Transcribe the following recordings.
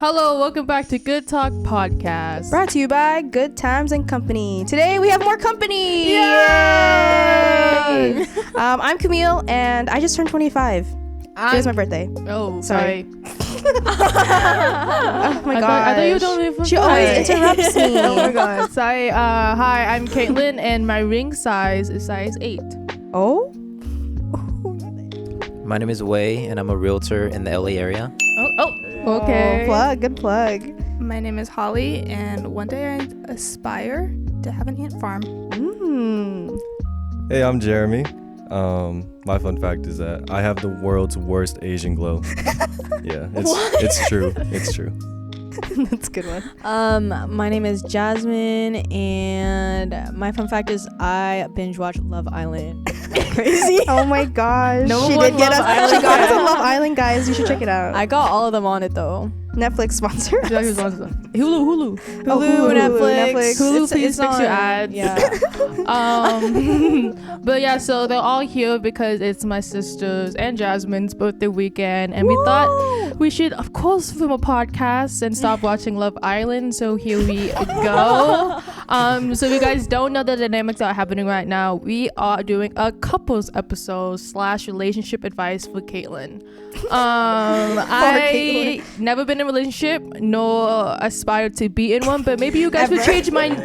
Hello, welcome back to Good Talk Podcast. Brought to you by Good Times and Company. Today we have more company. Yay! I'm Camille, and I just turned 25. Today's my birthday. Oh, sorry. Oh my god! I thought you don't even. She always interrupts me. Oh my god! Sorry. Hi, I'm Caitlin, and my ring size is size 8. Oh. My name is Wei, and I'm a realtor in the LA area. Okay. Good plug. My name is Holly, and one day I aspire to have an ant farm. Hey, I'm Jeremy. My fun fact is that I have the world's worst Asian glow. Yeah, it's true. It's true. That's a good one. My name is Jasmine, and my fun fact is I binge watch Love Island. Crazy. Oh my gosh. No She one did get Love us. Island. She got us on Love Island, guys. You should check it out. I got all of them on it though. Netflix sponsor. Hulu. Netflix. Hulu, It's please fix on. your ads. Yeah. But yeah, so they're all here because it's my sister's and Jasmine's birthday weekend, and we thought we should, of course, film a podcast and stop watching Love Island. So here we go. So if you guys don't know the dynamics that are happening right now, we are doing a couples episode / relationship advice for Caitlin. I never been in a relationship nor aspire to be in one, but maybe you guys would change my mind.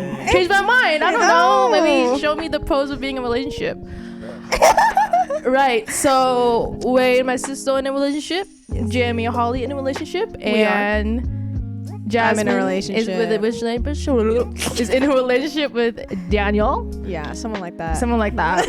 I don't know. Maybe show me the pros of being in a relationship. Right. So Wade and my sister in a relationship, Jeremy and Holly in a relationship, and Jasmine I'm in a relationship. is in a relationship with Daniel. Yeah, someone like that. Someone like that.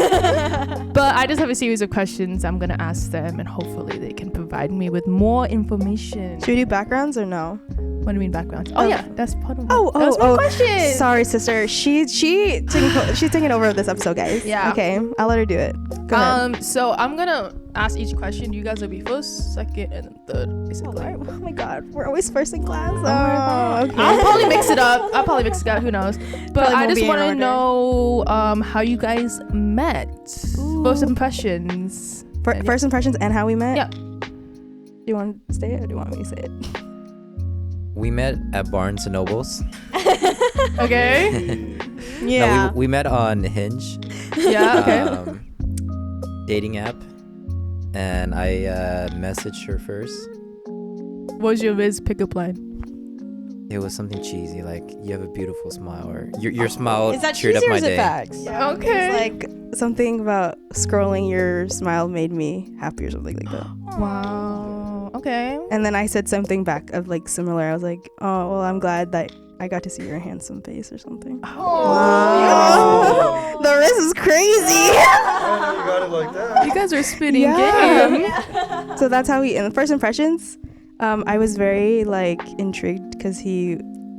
But I just have a series of questions I'm gonna ask them, and hopefully they can provide me with more information. Should we do backgrounds or no? What do you mean background? Oh yeah, that's part of That was my question. Sorry, sister. She's taking over this episode, guys. Yeah. Okay, I'll let her do it. Go ahead. So I'm gonna ask each question. You guys will be first, second, and then third. Basically. Oh my god, we're always first in class. God. Okay. I'll probably mix it up. Who knows? But Probably I won't just be in want to order. know how you guys met. Ooh. First impressions. First impressions and how we met? Yeah. Do you want to say it or do you want me to say it? We met at Barnes & Noble's. Okay. No, we met on Hinge, Yeah. Okay. dating app, and I messaged her first. What was your Riz pickup line? It was something cheesy, like, you have a beautiful smile, or your smile Is that cheered cheesy up or my is it day. facts? Okay. It's like something about scrolling your smile made me happy or something like that. Wow. Okay. And then I said something back of like similar. I was like, oh, well, I'm glad that I got to see your handsome face or something. Oh. The Riz is crazy. You got it like that. You guys are spitting game. So that's how in the first impressions, I was very like intrigued because he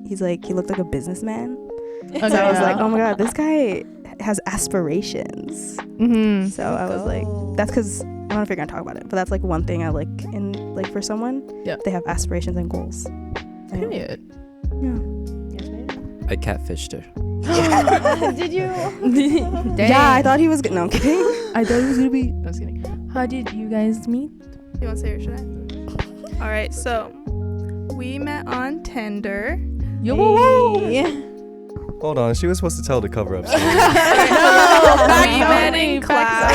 looked like a businessman. Okay, So I was yeah. like, oh my god, this guy has aspirations. Mm-hmm. So I was like, that's because I don't know if you're gonna talk about it, but that's like one thing I like in like for someone. Yeah. They have aspirations and goals. Period. Yeah. I catfished her. Did you? Dang. Yeah, I thought he was. No, I'm kidding. I thought it was gonna be. I was kidding. How did you guys meet? You want to say it or should I? All right, so we met on Tinder. Yo. Hold on, she was supposed to tell the cover up story. We met in class.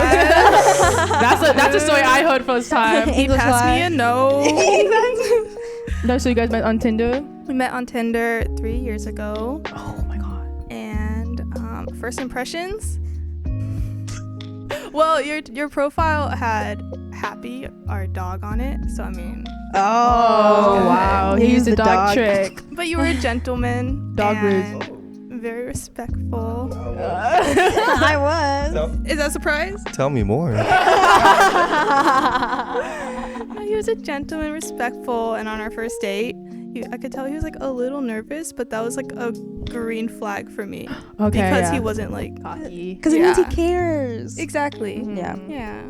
That's a story I heard first time. He passed me a note. No, so you guys met on Tinder? We met on Tinder 3 years ago. Oh my god. And first impressions. Well, your profile had Happy, our dog, on it. So I mean, Oh wow. He used the a dog trick. but you were a gentleman. Dog and very respectful. I was. No, Is that a surprise? tell me more. No, he was a gentleman, respectful, and on our first date, I could tell he was like a little nervous, but that was like a green flag for me Okay. because yeah. he wasn't like cocky. Because it means he Yeah. cares. exactly. Yeah. Yeah.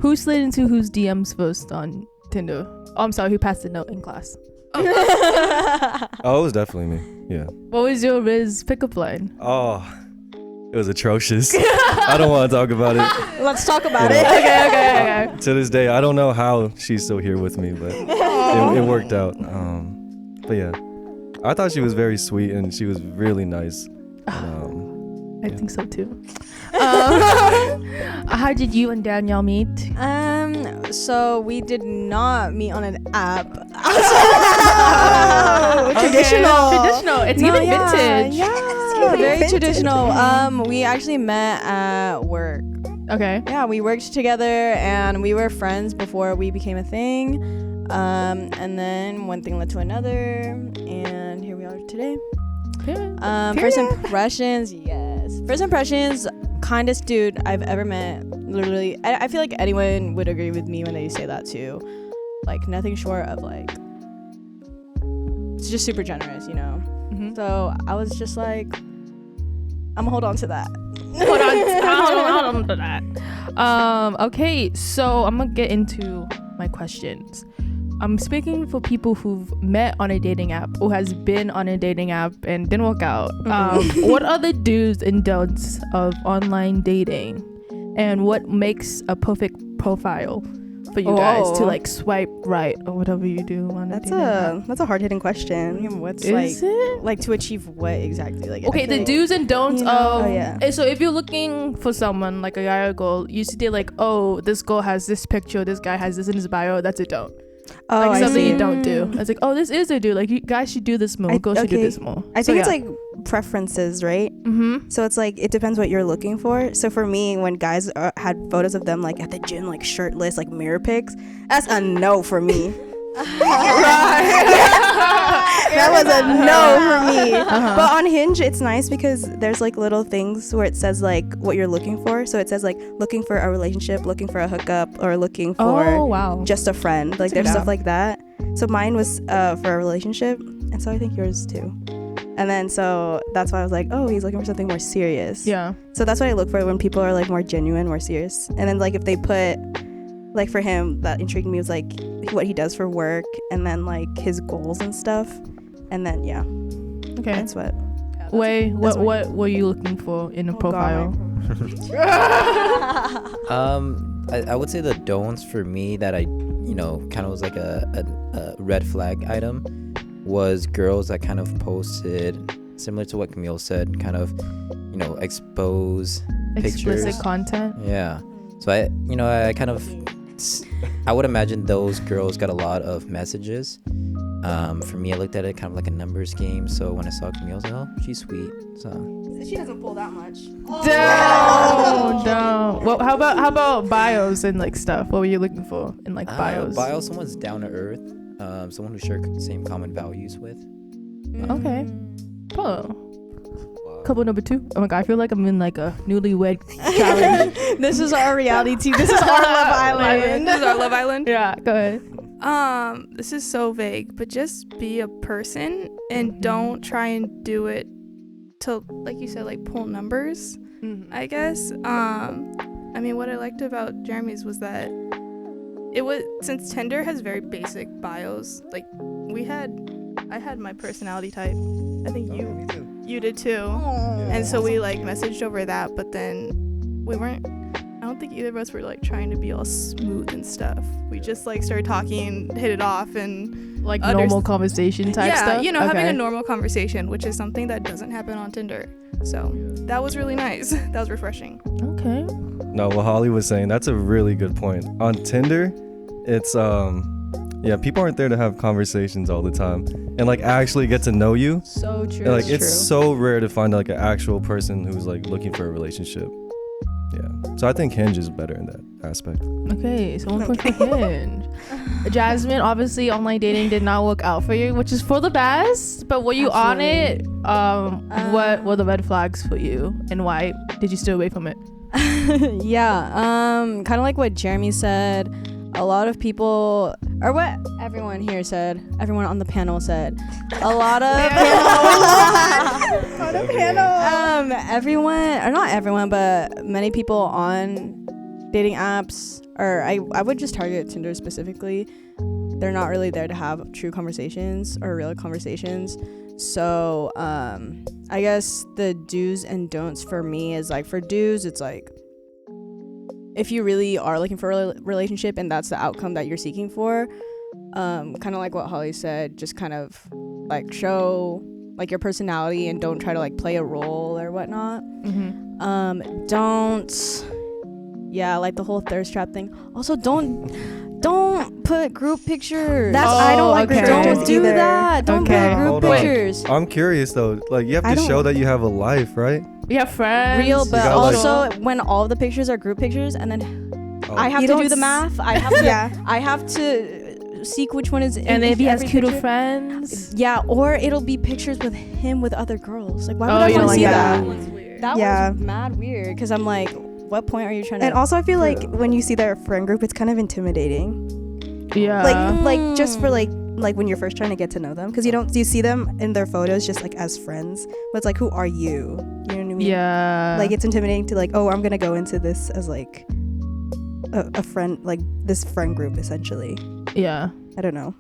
Who slid into whose DMs first on Tinder? Oh, I'm sorry. Who passed the note in class? Oh, it was definitely me. Yeah. What was your Riz pickup line? Oh, it was atrocious. I don't want to talk about it. Let's talk about You it. know, Okay. To this day, I don't know how she's still here with me, but it worked out. But yeah, I thought she was very sweet and she was really nice. I think so too. How did you and Danielle meet? So we did not meet on an app. Traditional. It's giving vintage. Yeah, very traditional. We actually met at work. Okay. Yeah, we worked together and we were friends before we became a thing. And then one thing led to another, and here we are today. First impressions, yes. First impressions, kindest dude I've ever met. Literally, I feel like anyone would agree with me when they say that too. Like nothing short of like, it's just super generous, you know. Mm-hmm. So I was just like, I'm gonna hold on to that. Hold on to that. Okay, so I'm gonna get into my questions. I'm speaking for people who've met on a dating app or has been on a dating app and didn't work out. What are the do's and don'ts of online dating, and what makes a perfect profile for you guys to like swipe right or whatever you do on a dating app? That's a hard hitting question. What's Is it? like to achieve what exactly? Like Okay, I feel the like- do's and don'ts you know, of. Oh, yeah. So if you're looking for someone like a guy or girl, you see like, oh, this girl has this picture, this guy has this in his bio. That's a don't. Oh, Like I something see. you don't do. It's like, oh, this is a do. Like you guys should do this more. Girls should do okay. this more. I think it's like preferences, right? Mm-hmm. So it's like it depends what you're looking for. So for me, when guys had photos of them like at the gym, like shirtless, like mirror pics, that's a no for me. That was a no for me. But on Hinge, it's nice because there's like little things where it says like what you're looking for. So it says like looking for a relationship, looking for a hookup, or looking for Oh wow. just a friend. Like there's stuff like that. So mine was for a relationship, and so I think yours too. And then so that's why I was like, oh, he's looking for something more serious. Yeah. So that's what I look for when people are like more genuine, more serious. And then like if they put like for him, that intrigued me was like what he does for work, and then like his goals and stuff. And then yeah, Okay. that's what. Wait, that's what were you looking for in a profile? I would say the don'ts for me that I kind of was like a red flag item was girls that kind of posted similar to what Camille said, kind of expose Explicit pictures. content. Yeah. So I would imagine those girls got a lot of messages. For me, I looked at it kind of like a numbers game. So when I saw Camille, I was like, oh, she's sweet. So She doesn't pull that much. Don't. Well, how about bios and like stuff? What were you looking for in like bios? someone's down to earth. Someone who shares same common values with. Okay. Oh. Couple number 2. Oh my god, I feel like I'm in like a newlywed challenge. This is our reality TV. This is our Love Island. This is our Love Island. Yeah, go ahead. This is so vague, but just be a person and don't try and do it to, like you said, like pull numbers, I guess. I mean, what I liked about Jeremy's was that since Tinder has very basic bios, like I had my personality type. I think you did too. And so we like messaged over that, but then I don't think either of us were like trying to be all smooth and stuff. We just like started talking, hit it off, and Like normal conversation type stuff? Having a normal conversation, which is something that doesn't happen on Tinder. So that was really nice. That was refreshing. Okay. No, what Holly was saying, that's a really good point. On Tinder, it's people aren't there to have conversations all the time and like actually get to know you. So true. And, like it's so rare to find like an actual person who's like looking for a relationship. Yeah. So I think Hinge is better in that aspect. Okay, so 1 point for Hinge. Jasmine, obviously online dating did not work out for you, which is for the best, but were you on it? What were the red flags for you and why did you stay away from it? Yeah, kind of like what Jeremy said. A lot of people, or what everyone here said, everyone on the panel said, a lot of everyone, or not everyone, but many people on dating apps, or I would just target Tinder specifically. They're not really there to have true conversations or real conversations. So I guess the do's and don'ts for me is like, for do's, it's like, if you really are looking for a relationship and that's the outcome that you're seeking for, kind of like what Holly said, just kind of like show like your personality and don't try to like play a role or whatnot. Don't like the whole thirst trap thing. Also, don't put group pictures. I don't like okay. group pictures Don't do either. that. Don't Okay. put group Hold on. pictures. I'm curious though. Like you have I to show don't- that you have a life, right? We have friends. Real, but gotta, like- also when all the pictures are group pictures, and then Oh. I have You to don't do the s- math. I have to. Yeah. I have to seek which one is. And in if he has every cute picture. friends. Yeah, or it'll be pictures with him with other girls. Like, why would Oh, I you want don't to like see that? that? That Yeah. was mad weird. Because I'm like, what point are you trying to? And also, I feel like prove? when you see their friend group, it's kind of intimidating. Yeah. Like just for like when you're first trying to get to know them, because you see them in their photos just like as friends, but it's like, who are you? You know what I mean? Yeah. Like it's intimidating to like, oh, I'm gonna go into this as like a friend, like this friend group essentially. Yeah. I don't know.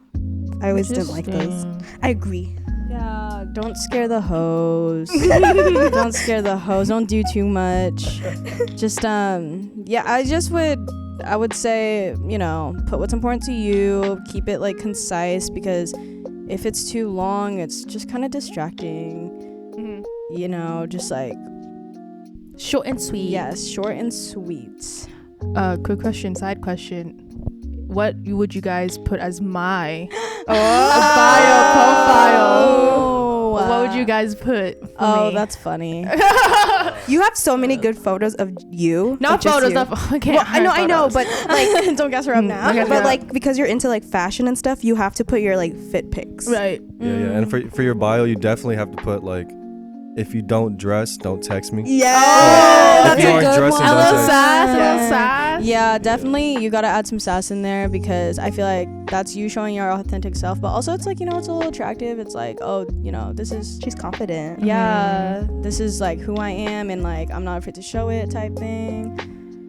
I always didn't like those. I agree. Yeah, don't scare the hoes. Don't scare the hoes. Don't do too much. Just I would say, you know, put what's important to you. Keep it like concise, because if it's too long, it's just kind of distracting. You know, just like Short and sweet. yes, short and sweet. Quick question, side question. What would you guys put as my bio profile? What would you guys put? For Oh, me? that's funny. You have so many good photos of you. Not of just photos. you. Not okay. Well, I know, but like, Don't gas her up now. Okay. but Yeah. like because you're into like fashion and stuff, you have to put your like fit pics. right. Yeah, and for your bio, you definitely have to put like, if you don't dress, don't text me. Yeah. If you aren't dressing, A don't little text. sass. A Yeah. little sass. Yeah, definitely. You gotta add some sass in there, because I feel like that's you showing your authentic self. But also, it's like, you know, it's a little attractive. It's like, oh, you know, this is She's confident. yeah, this is like who I am, and like I'm not afraid to show it type thing.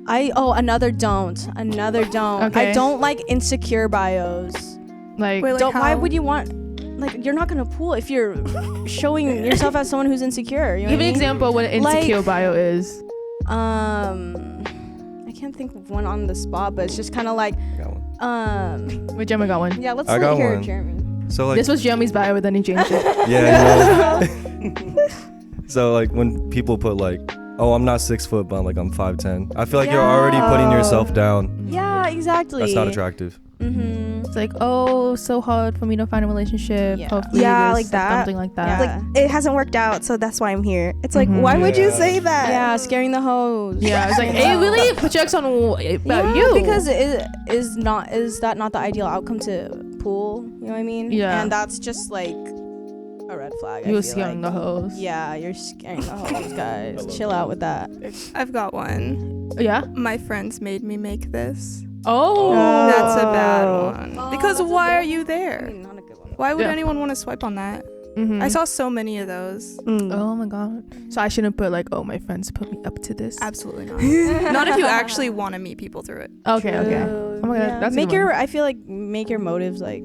Another don't. Okay. I don't like insecure bios. Like, Wait, like Don't. Why how? would you want? Like, you're not gonna pull if you're showing yourself as someone who's insecure. You know give what an I mean? example of what an insecure Like- bio is. I can't think of one on the spot, but it's just kind of like, I got one. Wait, Jeremy got one. yeah. Let's I got hear one. Jeremy. So like, This was Jeremy's bio, but then he changed it. yeah. So like when people put like, oh, I'm not 6 foot, but I'm 5'10", I feel like you're already putting yourself down. Yeah, exactly. That's not attractive. Mm-hmm. It's like, oh, so hard for me to find a relationship. Yeah. Hopefully Yeah, this, like that. Something like that. Yeah. Like it hasn't worked out, so that's why I'm here. It's like, Mhm. why would you Yeah. say that? Yeah, scaring the hoes. Yeah, it's like, it really projects on about Yeah, you. because is that not the ideal outcome to pull? You know what I mean? Yeah. And that's just like a red flag. I You were feel scaring like. the hoes. Yeah, you're scaring the hoes, guys. Chill out with that. I've got one. Yeah. My friends made me make this. Oh. That's a bad Oh. one. Oh, because that's a why good- are you I there? mean, not a good one. Why would Yeah. anyone want to swipe on that? Mhm. I saw so many of those. Mm. Oh my god. So I shouldn't put like, oh, my friends put me up to this. Absolutely not. Not if you actually want to meet people through it. Okay. Okay. True. Oh my God, Yeah. that's a make good your. one. I feel like make your motives like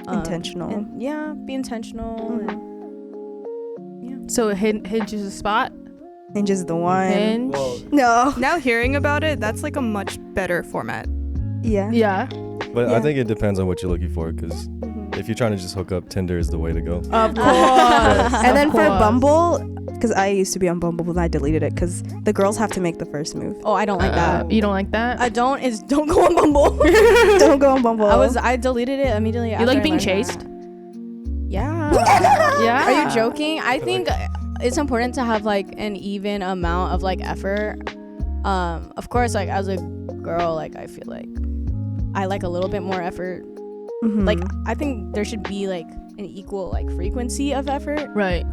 Intentional. and, yeah, be intentional. And, So Hinge is a spot. Hinge is the one. Hinge. No. Now hearing about it, that's like a much better format. Yeah. Yeah. But I Yeah. think it depends on what you're looking for, because if you're trying to just hook up, Tinder is the way to go. Of course. And then Of for course. Bumble, because I used to be on Bumble, but I deleted it because the girls have to make the first move. oh, I don't like that. You don't like that? I don't go on Bumble. Don't go on Bumble. I deleted it immediately. You after like I being learned that. chased? Yeah. Yeah. Are you joking? I think it's important to have like an even amount of like effort. Of course, like as a girl, like I feel like I like a little bit more effort. Mhm. Like I think there should be like an equal like frequency of effort. Right.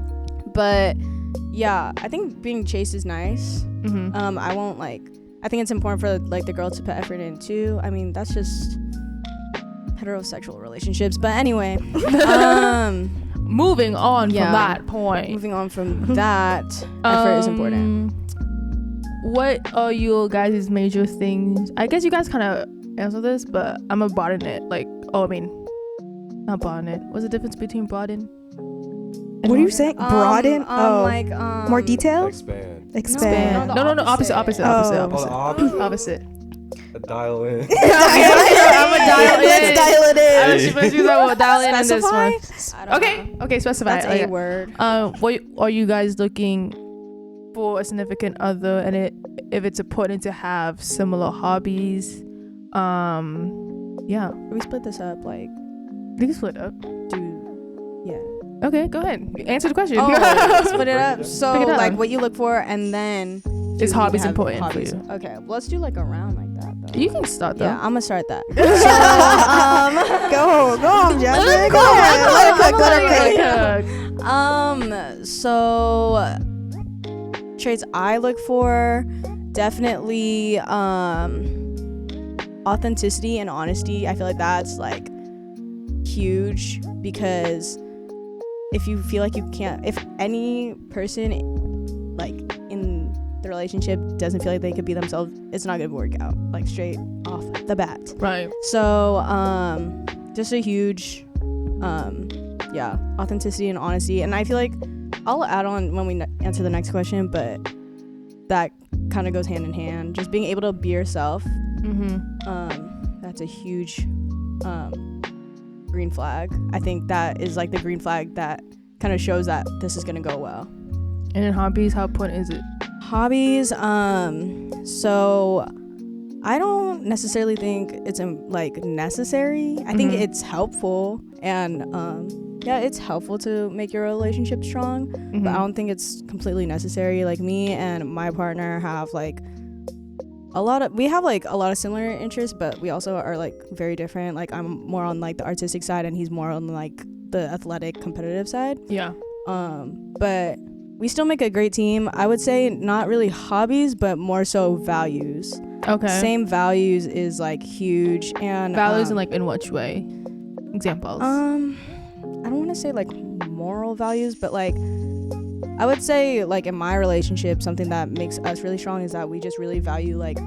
But yeah, I think being chased is nice. Mm-hmm. I won't like. I think it's important for like the girl to put effort in too. I mean, that's just heterosexual relationships. But anyway, Moving on Yeah. from that point. moving on from that, effort is important. What are your guys' major things? I guess you guys kind of answer this, but I'm a broaden it. Like, not broaden it. What's the difference between broaden? What are you saying? Broaden? Like More detail? Expand. Expand. No, No, opposite. Oh. Opposite. Dial in. I'm a dial in. Let's dial it in. But she's like, well, dial in this Specify? one. I don't know. Okay, specify. That's Okay. a word. What are you guys looking for a significant other, and if it's important to have similar hobbies? Yeah, We split this up like we can split up. yeah. Okay, go ahead. Answer the question. Oh, split it up. So Pick it up. like what you look for, and then Is you hobbies have important for hobbies. you? Okay, well, let's do like a round like that though. You can start though. Yeah, I'm gonna start that. Go on, Jasmine. Go ahead. Let her cook. So traits I look for, definitely authenticity and honesty. I feel like that's like huge, because if you feel like you can't, if any person like in the relationship doesn't feel like they could be themselves, it's not gonna work out, like straight off the bat. Right. So just a huge authenticity and honesty. And I feel like I'll add on when we answer the next question, but that kind of goes hand in hand, just being able to be yourself. That's a huge green flag. I think that is like the green flag that kind of shows that this is gonna go well. And in hobbies, how important is it? Hobbies, so I don't necessarily think it's like necessary. I think it's helpful, and it's helpful to make your relationship strong, but I don't think it's completely necessary. Like me and my partner have like a lot of similar interests, but we also are like very different. Like I'm more on like the artistic side, and he's more on like the athletic competitive side. Yeah. But we still make a great team. I would say not really hobbies, but more so values. Okay. Same values is like huge. And Values in like in which way? Examples. I don't want to say like moral values, but like I would say like in my relationship, something that makes us really strong is that we just really value like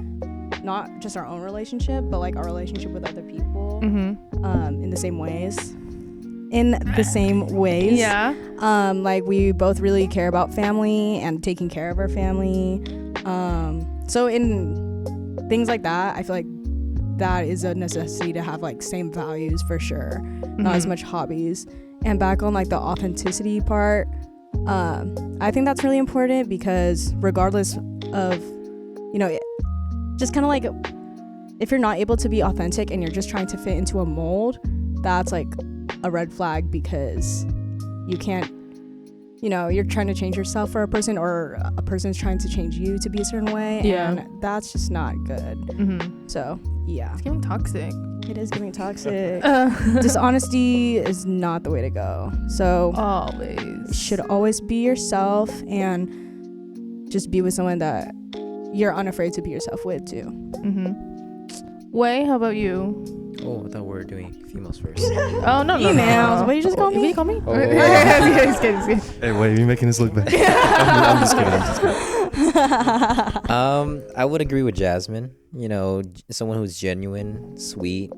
not just our own relationship, but like our relationship with other people in the same ways. Yeah. Like we both really care about family and taking care of our family. So in things like that, I feel like that is a necessity to have like same values for sure, not as much hobbies. And back on like the authenticity part, I think that's really important, because regardless of, just kind of like if you're not able to be authentic and you're just trying to fit into a mold, that's like a red flag, because you can't, you're trying to change yourself for a person, or a person's trying to change you to be a certain way, and that's just not good. So yeah, It's getting toxic. it is getting toxic. Dishonesty is not the way to go. So Always. you should always be yourself, and just be with someone that you're unafraid to be yourself with too. Wei, how about you? Oh, I thought we were doing females first. Oh, no. Females. What did you just call me? What did you call me? Oh. Just kidding. Hey, wait, you making us look bad? I'm just kidding. I would agree with Jasmine. Someone who's genuine, sweet,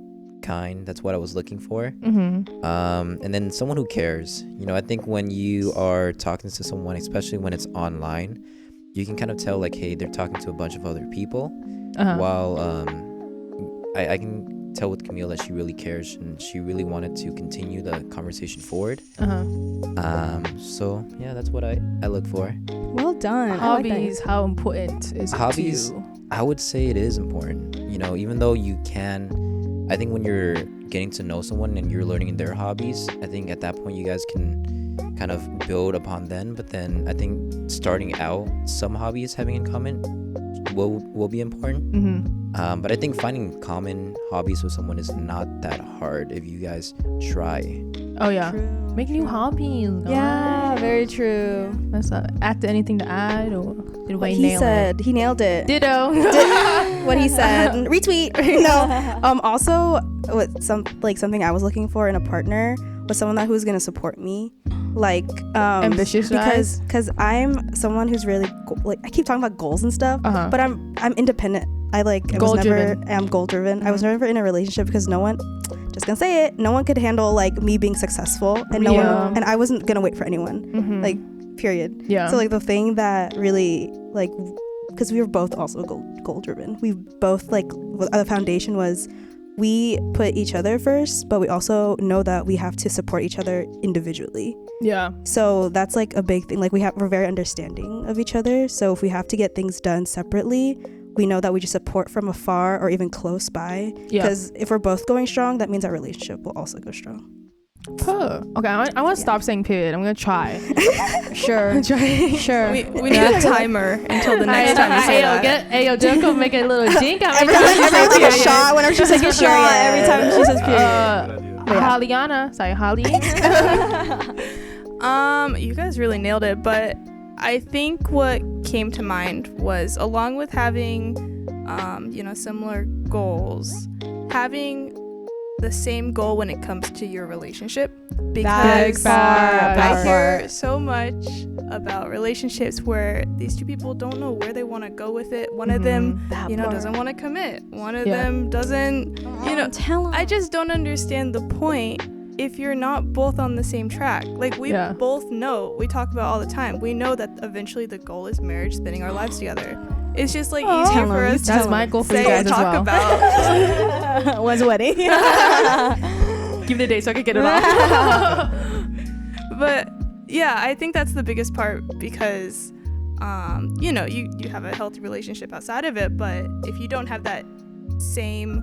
kind. That's what I was looking for. And then someone who cares. I think when you are talking to someone, especially when it's online, you can kind of tell like, hey, they're talking to a bunch of other people. While I can tell with Camille that she really cares and she really wanted to continue the conversation forward. So yeah, that's what I look for. Well done. Hobbies, how important is it Hobbies, to you? I would say it is important. Even though you can, I think when you're getting to know someone and you're learning their hobbies, I think at that point you guys can kind of build upon them. But then I think starting out, some hobbies having in common will be important. But I think finding common hobbies with someone is not that hard if you guys try. Oh yeah. True. Make new hobbies. Yeah, very true. That's anything to add, or did What Wei he nail said, he nailed it. it? Ditto. What he said. Retweet. No. Also, something I was looking for in a partner was someone who was gonna support me, like ambitious, because I'm someone who's really I keep talking about goals and stuff, but I'm independent. I was never goal driven. I was never in a relationship because no one, just gonna say it, no one could handle like me being successful, and and I wasn't gonna wait for anyone, like period. Yeah. So like the thing that really like because we were both also goal driven. We both the foundation was we put each other first, but we also know that we have to support each other individually. Yeah. So that's like a big thing. Like we're very understanding of each other. So if we have to get things done separately, we know that we just support from afar or even close by. Because if we're both going strong, that means our relationship will also go strong. Okay, I want to stop saying period. I'm gonna try. Sure. Sure. We need a timer until the next time you say that. Hey, Jericho, make a little drink. Everyone take a shot whenever she says Take a shot every time she says period. Hollyana. Sorry, Holly. You guys really nailed it, but I think what came to mind was, along with having similar goals, having the same goal when it comes to your relationship, because I hear so much about relationships where these two people don't know where they want to go with it. One of them doesn't want to commit, one of them doesn't I just don't understand the point if you're not both on the same track. Like we both know, we talk about all the time, we know that eventually the goal is marriage, spending our lives together. It's just like easier for us to my goal for you guys talk as well. about. When's the wedding? Give me the date so I can get it off. But yeah, I think that's the biggest part, because you have a healthy relationship outside of it, but if you don't have that same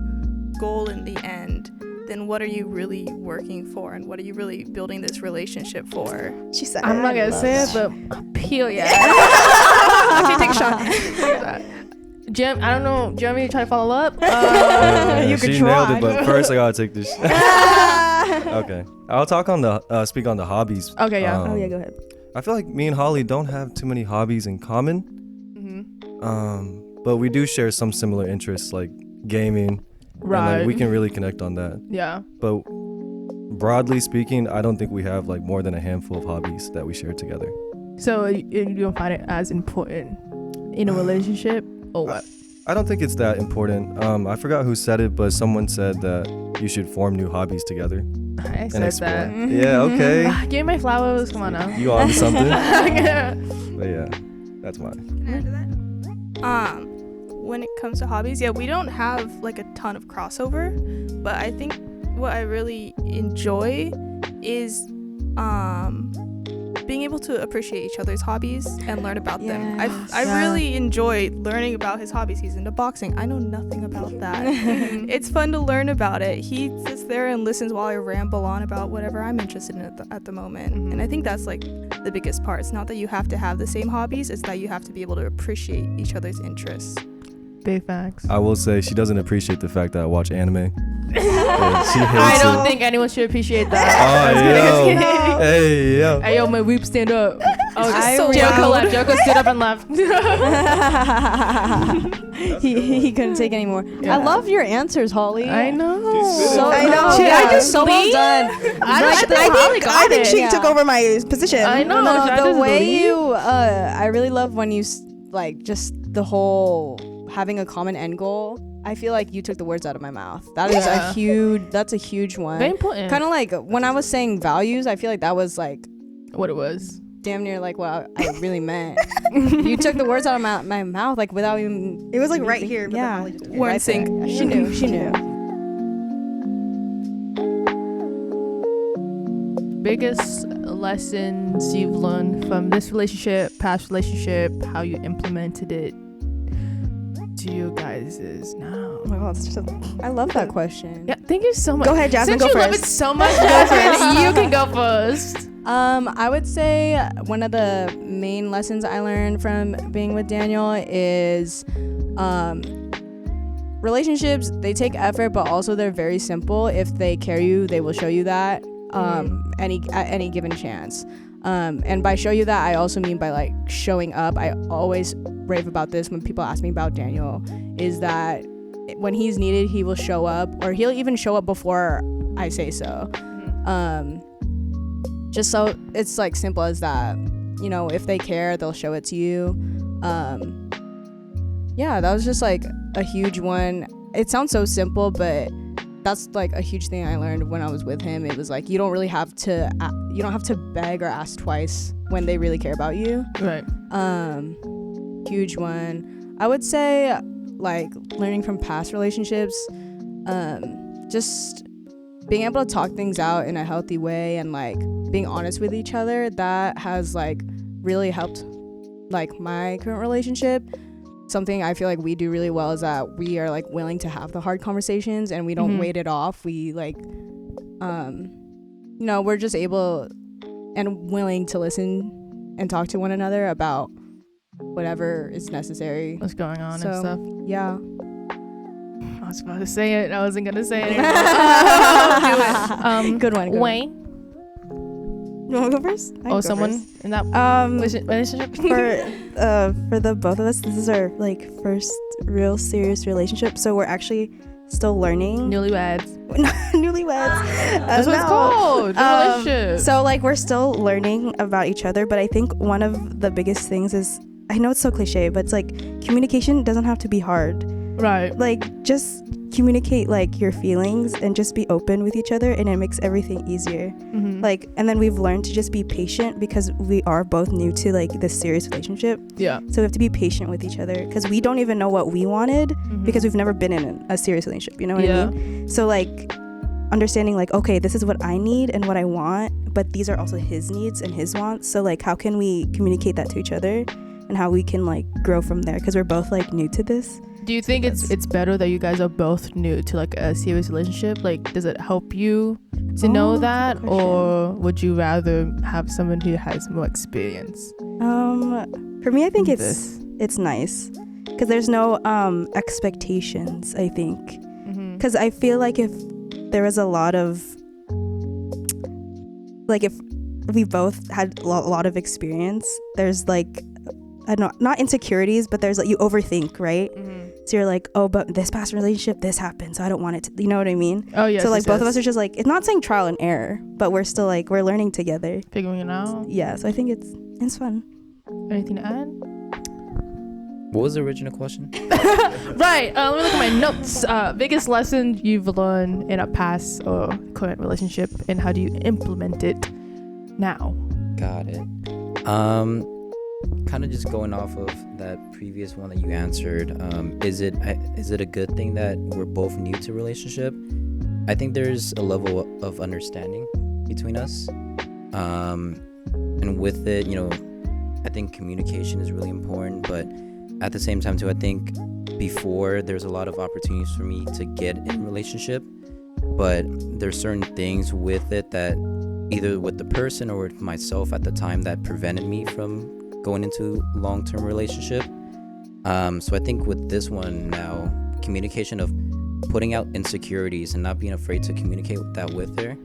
goal in the end, then what are you really working for, and what are you really building this relationship for? She said I'm not gonna say it, but Phial, Okay, take a shot. Jim, I don't know. Jeremy, you try to follow up? You could try. Nailed it, but first I gotta take this. Okay, I'll talk on the speak on the hobbies. Okay, yeah. Go ahead. I feel like me and Holly don't have too many hobbies in common. But we do share some similar interests, like gaming. Right. And we can really connect on that. Yeah. But broadly speaking, I don't think we have like more than a handful of hobbies that we share together. So you don't find it as important in a relationship, or what? I don't think it's that important. I forgot who said it, but someone said that you should form new hobbies together. I said that. Yeah, okay. Give me my flowers. Come on now. You on something? But yeah, that's mine. Can I add to that? When it comes to hobbies, we don't have like a ton of crossover, but I think what I really enjoy is being able to appreciate each other's hobbies and learn about them. I really enjoy learning about his hobbies. He's into boxing. I know nothing about that. It's fun to learn about it. He sits there and listens while I ramble on about whatever I'm interested in at the moment. And I think that's like the biggest part. It's not that you have to have the same hobbies, it's that you have to be able to appreciate each other's interests. Big facts. I will say she doesn't appreciate the fact that I watch anime. She hates I don't think anyone should appreciate that. Hey, yo. Hey, yo, my weep, stand up. Oh, Jericho left. Jericho stood up and left. he couldn't take any more. Yeah. I love your answers, Holly. I know. I know. I just so well done. I think she took over my position. I know. No, the way you, I really love when you just the whole having a common end goal. I feel like you took the words out of my mouth. That's a huge one. Very important. Kind of like when I was saying values, I feel like that was like what it was. Damn near like what I really meant. You took the words out of my mouth like without even. It was like right here. But yeah, we're in sync. She knew. Biggest lessons you've learned from this relationship, past relationship, how you implemented it to you guys is now. Oh my God, I love that question. Yeah, thank you so much. Go ahead, Jasmine. Since go you first. love it so much, go first. You can go first. I would say one of the main lessons I learned from being with Daniel is relationships, they take effort, but also they're very simple. If they care you, they will show you that at any given chance. And by show you that, I also mean by like showing up. I always rave about this when people ask me about Daniel, is that when he's needed, he will show up, or he'll even show up before I say so. Just so it's like simple as that. You know, if they care, they'll show it to you. Yeah, that was just like a huge one. It sounds so simple, but that's like a huge thing I learned when I was with him. It was like you don't have to beg or ask twice when they really care about you. Right. Huge one. I would say like learning from past relationships, just being able to talk things out in a healthy way and like being honest with each other, that has like really helped like my current relationship. Something I feel like we do really well is that we are like willing to have the hard conversations and we don't wait it off. We like we're just able and willing to listen and talk to one another about whatever is necessary, what's going on so, and stuff. Yeah. I was about to say it. I wasn't gonna say it anymore. Do it. Good one. Wayne. You want to go first? I can go someone first. in that relationship. For the both of us, this is our like first real serious relationship. So we're actually still learning. Newlyweds. Newlyweds. That's what it's called. Relationship. So like we're still learning about each other, but I think one of the biggest things is, I know it's so cliche, but it's like communication doesn't have to be hard. Right. Like just communicate like your feelings and just be open with each other, and it makes everything easier. Like, and then we've learned to just be patient because we are both new to like this serious relationship. Yeah. So we have to be patient with each other because we don't even know what we wanted because we've never been in a serious relationship. You know what I mean? So like understanding like, okay, this is what I need and what I want, but these are also his needs and his wants. So like, how can we communicate that to each other and how we can like grow from there? Because we're both like new to this. Do you think it's better that you guys are both new to like a serious relationship? Like, does it help you to know that, or would you rather have someone who has more experience? For me, I think it's nice because there's no expectations. I think because I feel like if there was a lot of like if we both had a lot of experience, there's like I don't know, not insecurities, but there's like you overthink, right? So you're like, oh, but this past relationship, this happened, so I don't want it to, you know what I mean? Oh, yes. So like both of us are just like, it's not saying trial and error, but we're still like, we're learning together. Figuring it out. Yeah, so I think it's fun. Anything to add? What was the original question? Right. Let me look at my notes. Biggest lesson you've learned in a past or current relationship, and how do you implement it now? Got it. Kind of just going off of that previous one that you answered, is it a good thing that we're both new to relationship? I think there's a level of understanding between us, and with it, I think communication is really important, but at the same time too, I think before there's a lot of opportunities for me to get in a relationship, but there's certain things with it that either with the person or with myself at the time that prevented me from going into long-term relationship. So I think with this one now, communication of putting out insecurities and not being afraid to communicate that with her,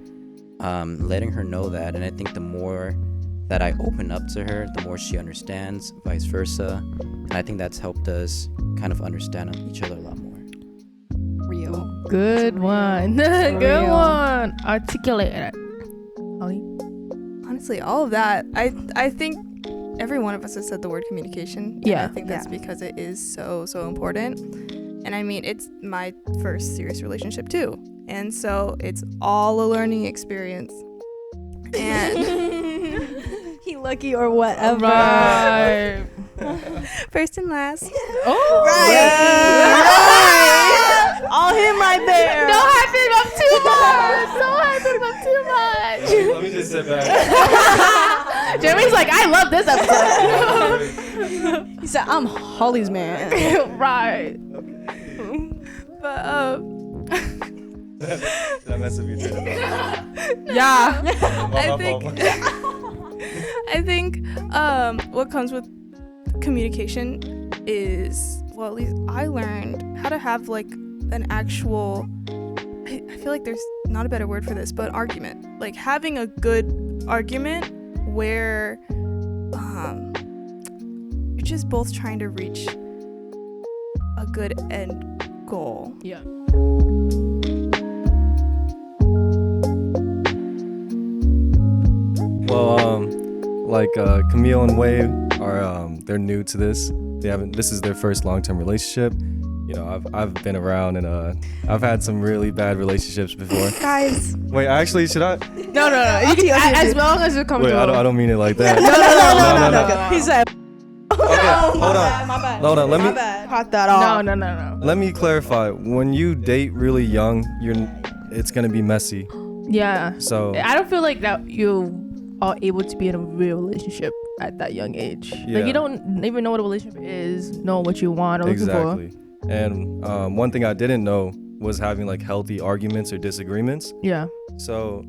letting her know that. And I think the more that I open up to her, the more she understands, vice versa. And I think that's helped us kind of understand each other a lot more. Real. Good one. Good one. Articulate it. Holly? Honestly, all of that. I think every one of us has said the word communication. Yeah. And I think that's because it is so important. And I mean, it's my first serious relationship too. And so it's all a learning experience. And He lucky or whatever. Right. first and last. Oh. Right. All him right there. Don't hype him up too much. Don't hype him up too much. Let me just sit back. Jeremy's like, I love this episode. He said, I'm Holly's man. Right. But Did I mess up your train of thought? yeah. I I think what comes with communication is, well, at least I learned how to have like an actual, I feel like there's not a better word for this, but argument. Like having a good argument where you're just both trying to reach a good end goal. Yeah. Well, like Camille and Wade are they're new to this. This is their first long-term relationship. I've been around and I've had some really bad relationships before. Guys. Wait, actually, should I? No. You can, as long as you're Wait, comfortable. I don't mean it like that. No. He said, Okay, Hold on. Let me Cut that off. No. let me clarify. When you date really young, it's gonna be messy. Yeah. So I don't feel like that you are able to be in a real relationship at that young age. Yeah. Like you don't even know what a relationship is, know what you want or looking for. exactly. And one thing I didn't know was having like healthy arguments or disagreements. Yeah. So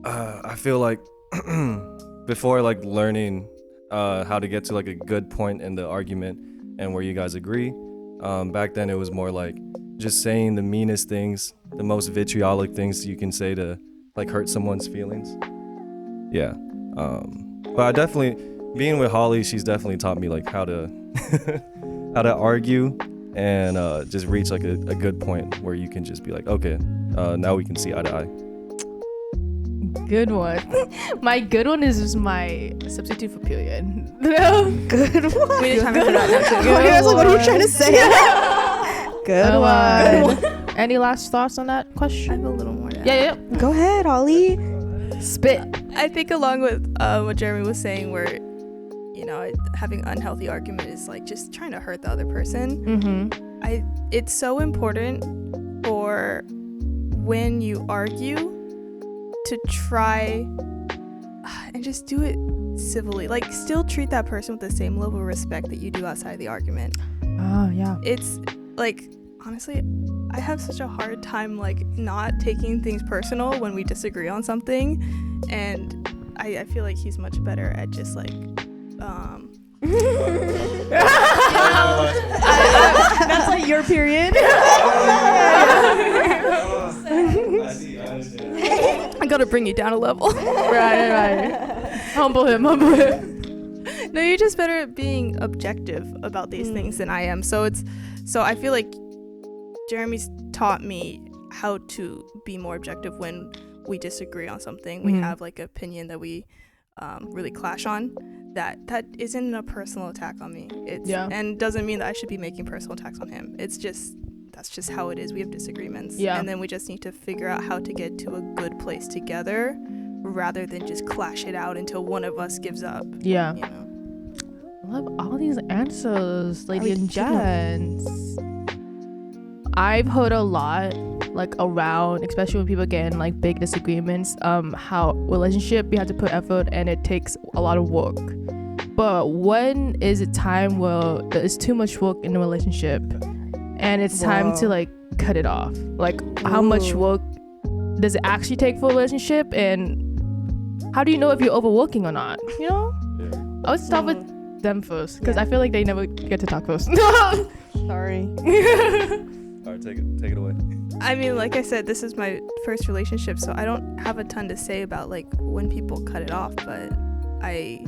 I feel like before like learning how to get to like a good point in the argument and where you guys agree, back then it was more like just saying the meanest things, the most vitriolic things you can say to like hurt someone's feelings. Yeah. But I definitely, being with Holly, she's definitely taught me like how to how to argue and just reach like a good point where you can just be like, okay, now we can see eye to eye. Good one. My good one is just my substitute for period. Good one. We didn't have time for that. I was like, what are you trying to say? Good one. Any last thoughts on that I question? have a little more to add. Yeah. Go ahead, Holly. Spit. I think along with what Jeremy was saying, where having unhealthy argument is like just trying to hurt the other person. Mm-hmm. It's so important for when you argue to try and just do it civilly. Like still treat that person with the same level of respect that you do outside the argument. Oh yeah. It's like honestly, I have such a hard time like not taking things personal when we disagree on something, and I feel like he's much better at just like That's like your period. I gotta bring you down a level. right. Humble him. No, you're just better at being objective about these things than I am. So I feel like Jeremy's taught me how to be more objective when we disagree on something. We have like an opinion that we really clash on. That isn't a personal attack on me. And doesn't mean that I should be making personal attacks on him. It's just that's just how it is. We have disagreements. Yeah. And then we just need to figure out how to get to a good place together rather than just clash it out until one of us gives up. Yeah. You know? I love all these answers, lady and gents. I've heard a lot, like around, especially when people get in like big disagreements, how relationship you have to put effort and it takes a lot of work. But when is it time where there's too much work in a relationship and it's time to like cut it off? Like how much work does it actually take for a relationship, and how do you know if you're overworking or not? You know? Yeah. I would start with them first because I feel like they never get to talk first. Sorry. All right, take it away. I mean, like I said, this is my first relationship, so I don't have a ton to say about like when people cut it off, but I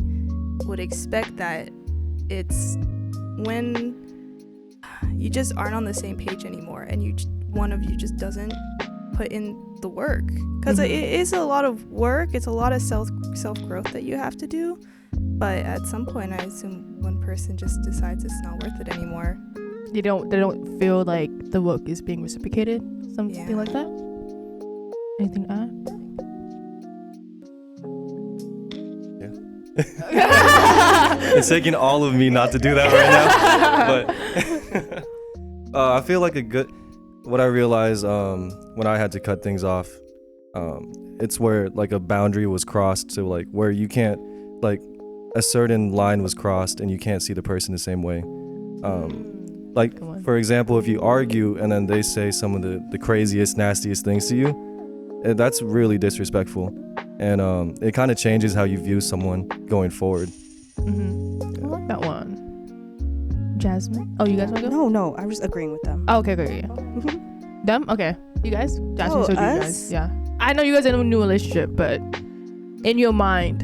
would expect that it's when you just aren't on the same page anymore and one of you just doesn't put in the work, because it is a lot of work. It's a lot of self growth that you have to do, but at some point I assume one person just decides it's not worth it anymore. They don't feel like the work is being reciprocated, something like that. Anything to add? It's taking all of me not to do that right now, but I feel like what I realized when I had to cut things off, it's where like a boundary was crossed, to like where you can't, like a certain line was crossed and you can't see the person the same way. Like, for example, if you argue and then they say some of the craziest, nastiest things to you, that's really disrespectful. And it kind of changes how you view someone going forward. I like that one. Jasmine? Oh, you guys want to go? No, I was agreeing with them. Oh, okay, great. Them? Okay. You guys? Jasmine, so do you us? guys. Yeah. I know you guys are in a new relationship, but in your mind,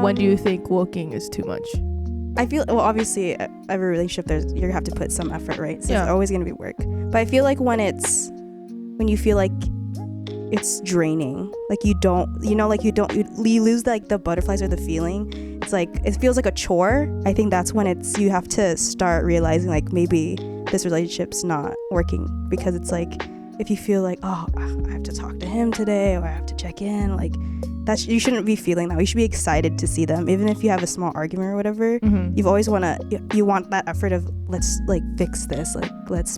when do you think working is too much? I feel, well, obviously every relationship you have to put some effort, right? So Yeah. it's always gonna be work. But I feel like when you feel like it's draining, like you lose like the butterflies or the feeling. It's like it feels like a chore. I think that's when you have to start realizing like maybe this relationship's not working, because it's like if you feel like, oh, I have to talk to him today or I have to check in, like you shouldn't be feeling that way. You should be excited to see them, even if you have a small argument or whatever. You've always you want that effort of let's like fix this, like let's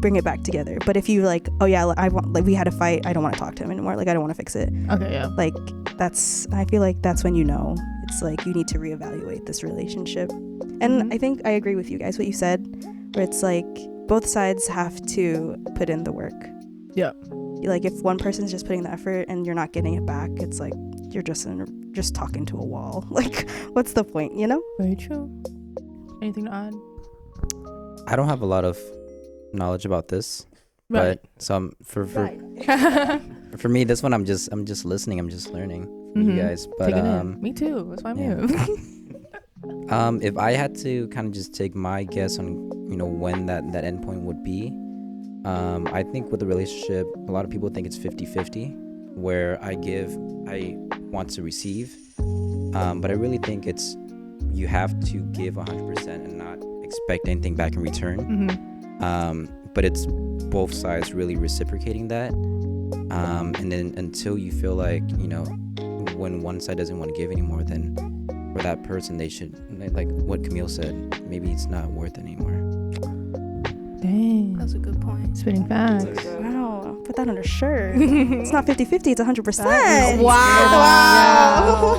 bring it back together. But if you like, oh yeah, we had a fight, I don't want to talk to him anymore, like I don't want to fix it. Okay, yeah. Like I feel like that's when it's like you need to reevaluate this relationship. And I think I agree with you guys what you said, where it's like both sides have to put in the work. Yeah. Like if one person's just putting the effort and you're not getting it back, it's like you're just talking to a wall. Like what's the point, you know? Very true. Anything to add? I don't have a lot of knowledge about this, Right. but so for me, this one I'm just listening. I'm just learning from you guys. But Take it in. Me too. That's why I'm here. If I had to kind of just take my guess on when that endpoint would be, I think with a relationship, a lot of people think it's 50-50, where I want to receive, but I really think it's you have to give 100% and not expect anything back in return. But it's both sides really reciprocating that, and then until you feel like when one side doesn't want to give anymore, then for that person they should, like what Camille said, maybe it's not worth it anymore. Dang, That's a good point. spitting facts. Wow, put that on a shirt. It's not 50-50, it's 100%. Wow.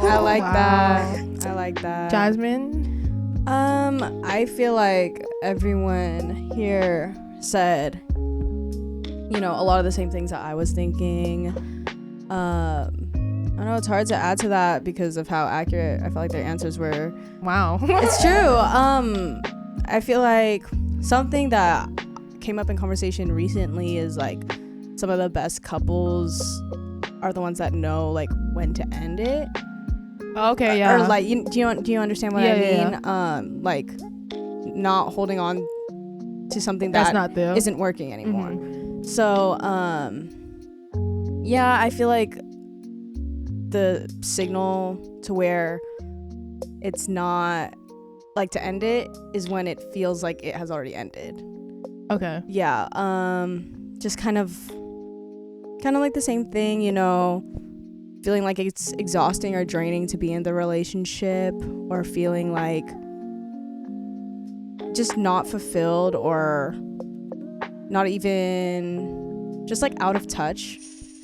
I like Wow. that. I like that. Jasmine? I feel like everyone here said, a lot of the same things that I was thinking. I don't know, it's hard to add to that because of how accurate I felt like their answers were. Wow. It's true. I feel like something that came up in conversation recently is like some of the best couples are the ones that know like when to end it. Okay, yeah. Or like, do you understand what I mean? Yeah. Like not holding on to something That's that not there. isn't working anymore. So, yeah, I feel like the signal to where it's not like to end it is when it feels like it has already ended. Okay. Yeah, just kind of like the same thing, feeling like it's exhausting or draining to be in the relationship, or feeling like just not fulfilled, or not even just like out of touch.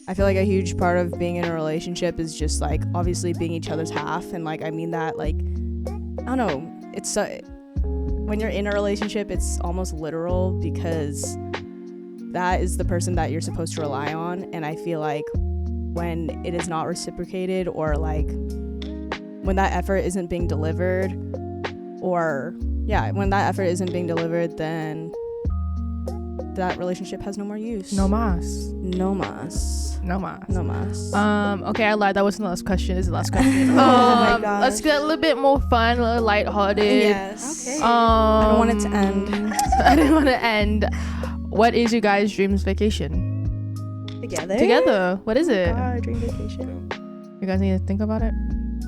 I feel like a huge part of being in a relationship is just like obviously being each other's half, and like I mean that like I don't know, it's when you're in a relationship it's almost literal, because that is the person that you're supposed to rely on. And I feel like when it is not reciprocated, or like when that effort isn't being delivered, when that effort isn't being delivered, then that relationship has no more use. No mas. Okay, I lied. That wasn't the last question. This is the last question. my gosh. Let's get a little bit more fun, a little lighthearted. Yes. Okay. I don't want it to end. I didn't want to end. What is your guys' dreams vacation? Together. What is it? Our dream vacation. You guys need to think about it.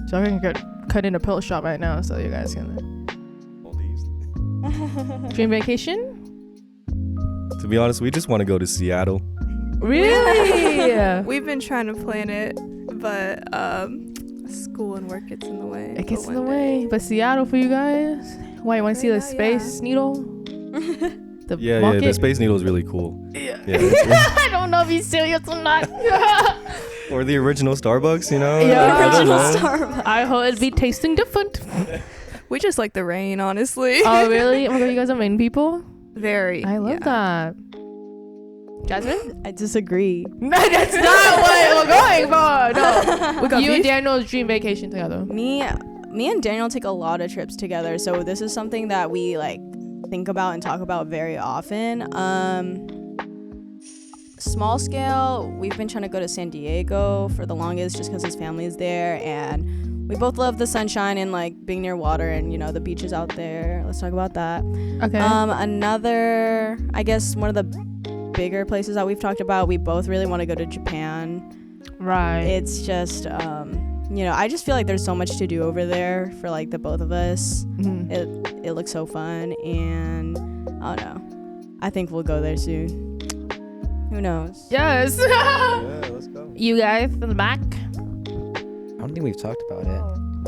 So I can get cut in a pillow shop right now, so you guys can. Dream vacation? To be honest, we just want to go to Seattle. Really? We've been trying to plan it, but school and work gets in the way. It gets in the way. But Seattle for you guys? Why, you want to see the Space Needle? Yeah, the Space Needle is really cool. Yeah. I don't know if he's serious or not. Or the original Starbucks, Yeah. I don't know. Starbucks. I hope it'd be tasting different. We just like the rain, honestly. Oh, really? Oh my god, you guys are rain people? Very. I love that. Jasmine? I disagree. That's not what we're going for. No. We got You and beef? Daniel's dream vacation together. Me and Daniel take a lot of trips together, so this is something that we like think about and talk about very often. Small scale, we've been trying to go to San Diego for the longest, just because his family is there, and we both love the sunshine and like being near water, and the beaches out there. Let's talk about that. Okay. Another, I guess one of the bigger places that we've talked about, we both really want to go to Japan. Right. It's just I just feel like there's so much to do over there for like the both of us. It looks so fun, and I don't know, I think we'll go there soon. Who knows? Yes. Yeah, let's go. You guys in the back? don't think we've talked about it,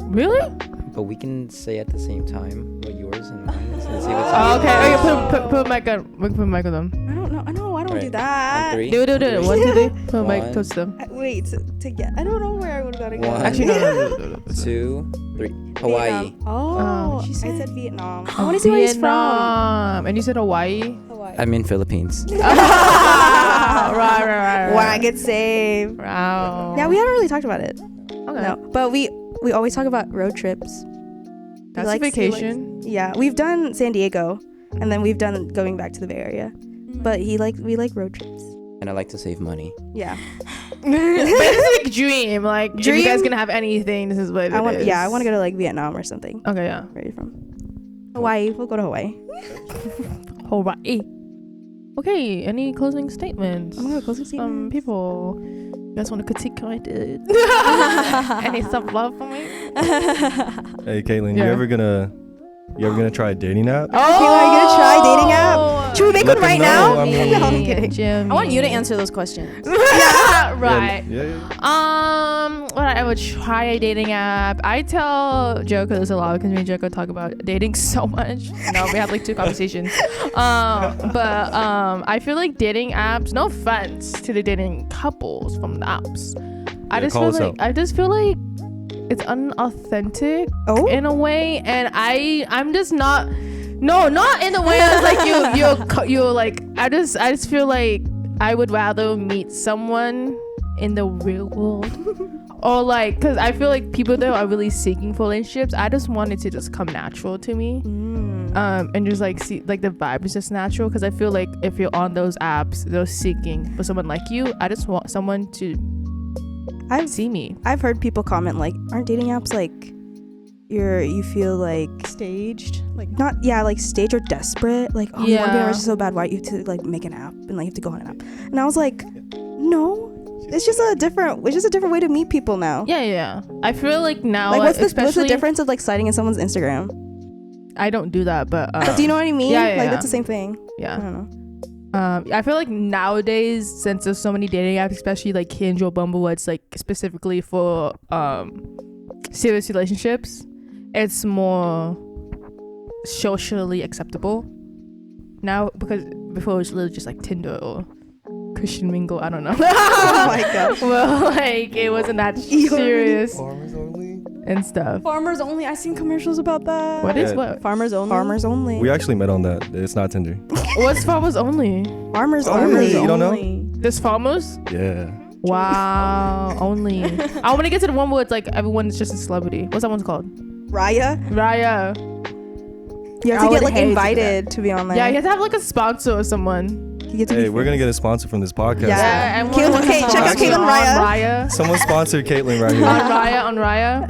Really? but we can say at the same time what yours and mine is and see what's Oh, okay. Put mic on. We can put mic on them. I don't know. I don't do Right. that. On 3. Do. 1, 2, 3. Put mic One. close to them. Wait, to get. I don't know where I would gotta go. One. Actually, no. 2, 3. Hawaii. Vietnam. Oh, She I said said Vietnam. I want to see where he's from. Vietnam. And you said Hawaii. Hawaii. I'm in Philippines. right. Wag it save. Wow. Yeah, we haven't really talked about it. Okay. No, but we always talk about road trips. That's He a vacation. Yeah, we've done San Diego, and then we've done going back to the Bay Area. But we like road trips. And I like to save money. Yeah, But it's like dream. Like, if you Dream? guys gonna have anything, this is what it is. I want to go to like Vietnam or something. Okay, yeah. Where are you from? Hawaii. We'll go to Hawaii. Hawaii. Okay, any closing statements? I'm gonna go closing Some statements. people. You guys want to critique how I did? Any self-love for me? Hey, Caitlin, Yeah. you ever gonna try a dating app? Oh, Kayla, are you gonna try a dating app? Should we make Let one right them now? know, I mean- No, I'm kidding. Jimmy. I want you to answer those questions. Right. Yeah. Would I ever try a dating app? I tell Joko this a lot because me and Joko talk about dating so much. No, we have like 2 conversations. But I feel like dating apps. No offense to the dating couples from the apps. I just feel like it's unauthentic in a way, and I'm just not. No, not in a way that's like you're like. I just feel like I would rather meet someone in the real world, or like, cause I feel like people that are really seeking for relationships. I just want it to just come natural to me, and just like see like the vibe is just natural. Cause I feel like if you're on those apps, they're seeking for someone like you. I just want someone to see me. I've heard people comment like, aren't dating apps like you feel like Staged. Like, like staged or desperate, like, oh, you want to be in a Yeah. relationship so bad, why you have to like make an app and like you have to go on an app. And I was like, no, it's just a different way to meet people now. Yeah. I feel like now, Like what's the especially difference of like sliding in someone's Instagram? I don't do that, but Do you know what I mean? yeah, Like yeah. that's the same thing. I yeah. don't know. I feel like nowadays, since there's so many dating apps, especially like Hinge or Bumble, where it's like specifically for serious relationships, it's more socially acceptable now, because before it was literally just like Tinder or Christian Mingle. I don't know. Oh my gosh. Well, like it wasn't that serious Farmers only. and stuff. Farmers only. I seen commercials about that. What is Yeah. what? Farmers only. Farmers only. We actually met on that. It's not Tinder. What's farmers only? Farmers Oh, only. really? You don't know? only. There's farmers? Yeah. Wow, only. I want to get to the one where it's like everyone's just a celebrity. What's that one's called? Raya. Raya. You have I to would get like hate invited to be on there. Yeah, you have to have like a sponsor or someone. You get to Hey, be we're gonna get a sponsor from this podcast. Yeah. and Caitlin- one- okay, check out Actually, Caitlin on Raya. Someone sponsor Caitlin right here. On Raya.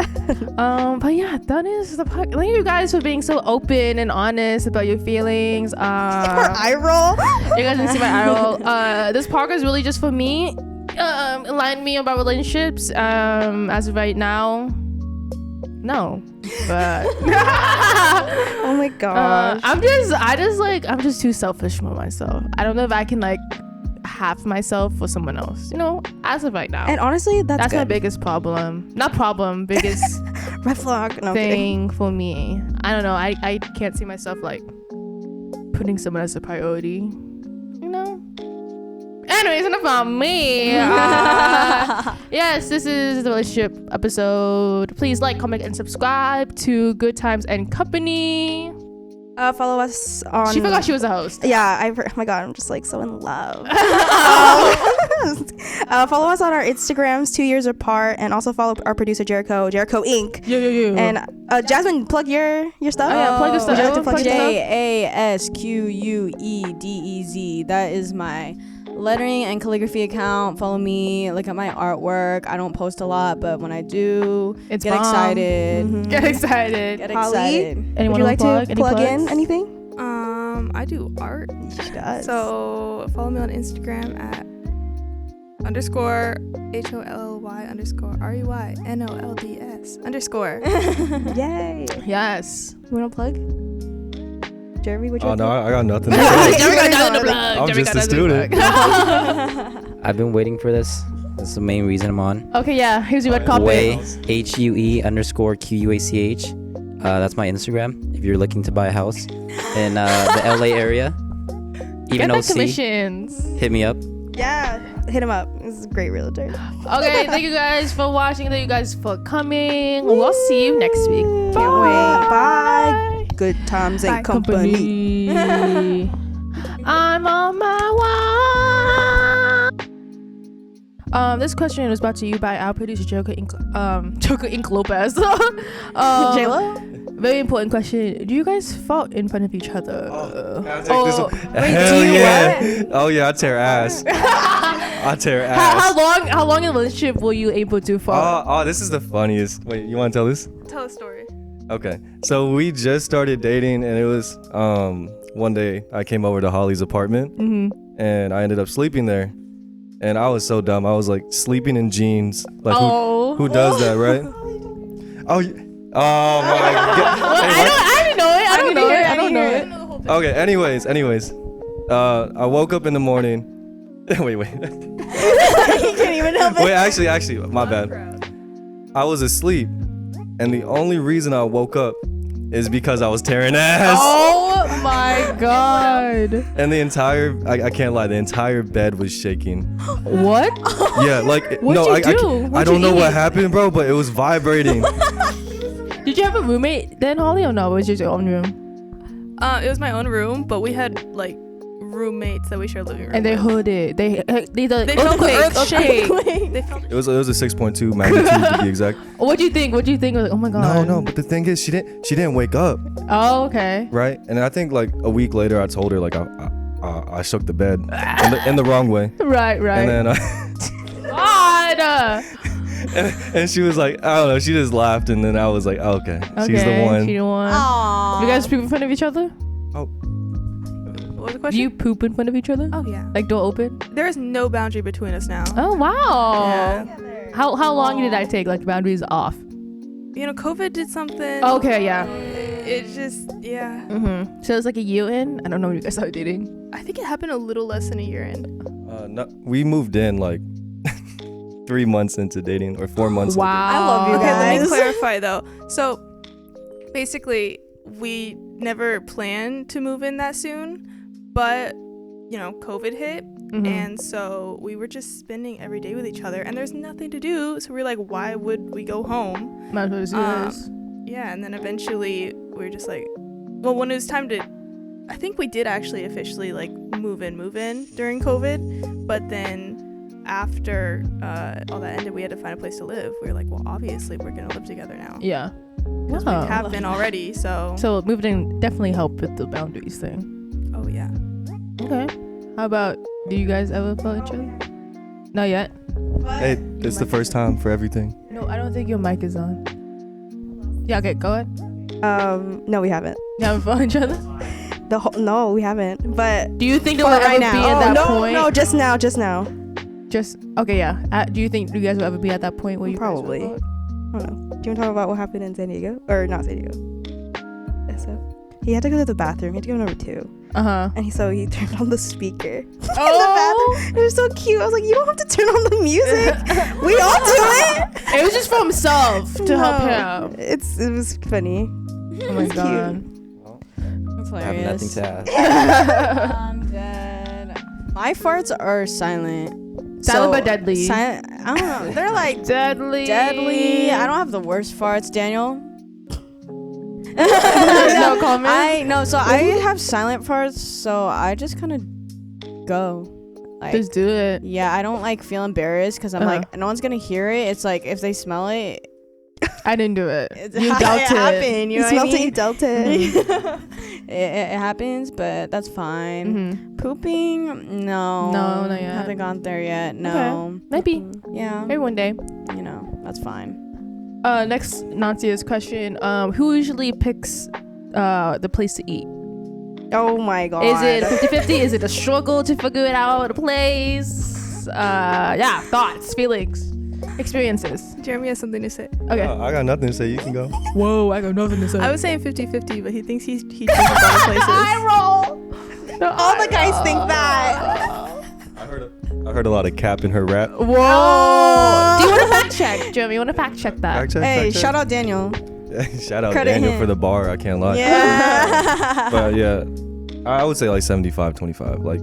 But yeah, that is the podcast. Thank you guys for being so open and honest about your feelings. Her eye roll. You guys didn't see my eye roll. This podcast is really just for me. Enlighten me about relationships. As of right now, no. But Oh my gosh. I'm just too selfish for myself. I don't know if I can like half myself for someone else. You know, as of right now. And honestly, that's my good. biggest problem. Not problem, biggest Red flag. No, I'm kidding. thing for me. I don't know. I can't see myself like putting someone as a priority. You know? Anyways, enough about me. Yes, this is the relationship episode. Please like, comment, and subscribe to Good Times and Company. Follow us on. She forgot she was a host. Yeah, oh my god, I'm just like so in love. Follow us on our Instagrams, 2 years apart, and also follow our producer Jericho Inc. Yeah. And Jasmine, plug your stuff. Oh, yeah, plug your stuff. Would you like to plug your stuff? JASQUEDEZ. That is my lettering and calligraphy account. Follow me. Look at my artwork. I don't post a lot, but when I do, It's get bomb. excited. Mhm. Get excited. Get Holly? excited. Anyone Would you like plug? to Any plug in plugs? anything? I do art. She does. So follow me on Instagram at _HOLY_REYNOLDS_ Yay. Yes. You want to plug? Jeremy, would you Oh like no, to I got nothing to Yeah, say. Jeremy got nothing to nothing. plug. I'm Jeremy just got a nothing to student. plug. I've been waiting for this That's the main reason I'm on. Okay, yeah. Here's your red carpet. Way HUE_QUACH. That's my Instagram. If you're looking to buy a house in the LA area, Get even the OC, commissions. hit me up. Yeah, hit him up. This is a great realtor. Okay, thank you guys for watching. Thank you guys for coming. We'll see you next week. Can't wait. Bye. Good times and company. I'm on my way. This question was brought to you by our producer Joker Inc. Lopez. J-Lo? Very important question. Do you guys fought in front of each other? Hell yeah. Oh yeah, I tear ass. I tear ass. How long in a relationship were you able to fight? Oh, this is the funniest. Wait, you want to tell this? Tell a story. Okay. So we just started dating, and it was one day I came over to Holly's apartment, and I ended up sleeping there. And I was so dumb. I was like sleeping in jeans. Like who does that, right? Oh my god. I don't know it. Okay, anyways. I woke up in the morning. wait. You can't even help it. Wait, actually, my bad. I was asleep, and the only reason I woke up is because I was tearing ass. Oh my god. And the entire, I can't lie, the entire bed was shaking. What? Yeah, like, What'd you do? I don't know what happened, bro, but it was vibrating. Did you have a roommate then, Holly, or no? It was just your own room? It was my own room, but we had like roommates that we shared living room. And they with. heard it. They They felt the earth shake. They felt It was a 6.2 magnitude to be exact. What do you think? What do you think? Like, oh my god. No, but the thing is, she didn't wake up, Oh, okay. right? And I think like a week later, I told her like I shook the bed in the wrong way, Right. and then God. and she was like, I don't know, she just laughed, and then I was like, oh, okay, she's the one. She the one. Aww. You guys poop in front of each other? What was the Do question? you poop in front of each other? Oh yeah. Like door open? There is no boundary between us now. Oh wow. Yeah. How long did that take? Like boundaries off? You know, COVID did something. Okay, yeah. It just So it's like a year in. I don't know when you guys started dating. I think it happened a little less than a year in. No, we moved in like 3 months into dating or 4 months. Wow. I love you Okay, let me guys. clarify though. So basically, we never planned to move in that soon, but you know, COVID hit, and so we were just spending every day with each other, and there's nothing to do. So we're like, why would we go home? Might as well do this. Yeah, and then eventually we were just like, well, when it was time to, I think we did actually officially like move in during COVID, but then after all that ended, we had to find a place to live. We were like, well, obviously we're gonna live together now. Yeah. Because we have been already, so. So moving definitely helped with the boundaries thing. Oh yeah. Okay. How about, do you guys ever feel each other? Not yet. Hey, it's the first time for everything. No, I don't think your mic is on. Yeah, okay, go ahead. No, we haven't. You haven't felt each other? No, we haven't. But Do you think for there will right ever now. be at that point? No, just now. Just okay, yeah. Do you think you guys will ever be at that point where you Probably. guys will I don't know. Do you want to talk about what happened in San Diego? Or not San Diego. SF. He had to go to the bathroom. He had to go number 2. And he turned on the speaker in the bathroom. It was so cute. I was like, you don't have to turn on the music. We all do it. It was just for himself to help him. It was funny. Oh my It's god. That's I have nothing hilarious. to ask. I'm dead. My farts are silent. Silent but deadly. Silent. I don't know. They're like Deadly. deadly. I don't have the worst farts, Daniel. No comment? So I have silent farts, so I just kind of go. Like, Just do it. yeah, I don't like feel embarrassed because I'm like, no one's gonna hear it. It's like if they smell it, I didn't do it. it You dealt it. happened. You You know smelled what I it, you mean? dealt it. It happens, but that's fine. Pooping, no, No, not yet. Haven't gone there yet. No, Maybe. yeah, Maybe one day. you know, that's fine. Next non-serious question. Who usually picks the place to eat? Oh my god. Is it 50-50? Is it a struggle to figure it out, a place? Yeah, thoughts, feelings, experiences. Jeremy has something to say. Okay. I got nothing to say. You can go. Whoa, I got nothing to say. I was saying 50-50, but he thinks he chooses other places. All the guys think that. I I heard a lot of cap in her rap. Whoa. Do you want to fact check, Jeremy? You want to fact check that? Fact check, Hey, fact check. shout out Daniel. Shout out Credit Daniel him. for the bar. I can't lie. Yeah. But yeah, I would say like 75-25. Like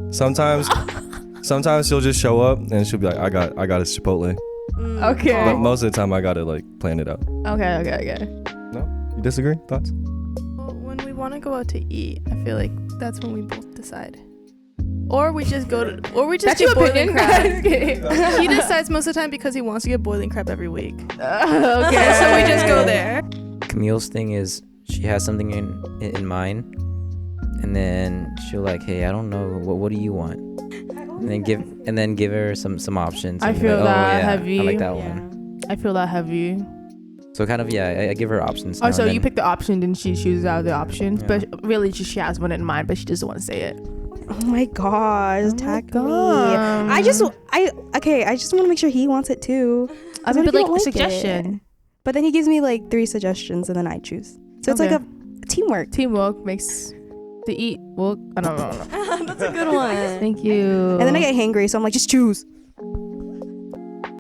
sometimes she'll just show up and she'll be like, I got a Chipotle. Okay. But most of the time I gotta like plan it out. Okay. No, you disagree? Thoughts? Well, when we want to go out to eat, I feel like that's when we both decide. Or we just That's get your boiling opinion. crab. He decides most of the time because he wants to get boiling crab every week. Okay. So we just go there. Camille's thing is she has something in mind, and then she'll like, hey, I don't know, what do you want? And then give her some options. I and be feel like, that yeah, heavy. I like that Yeah. one. I feel that heavy. So kind of I give her options. Oh, now so and you then. pick the option, then she chooses out of the options, Yeah. but really she has one in mind, but she doesn't want to say it. Oh my gosh, attack me. God. I just want to make sure he wants it too. I What mean, if but you like don't a like suggestion. But then he gives me like 3 suggestions and then I choose. So it's like Okay. a teamwork. Teamwork makes the eat work. I don't know. That's a good one. Thank you. And then I get hangry, so I'm like, just choose.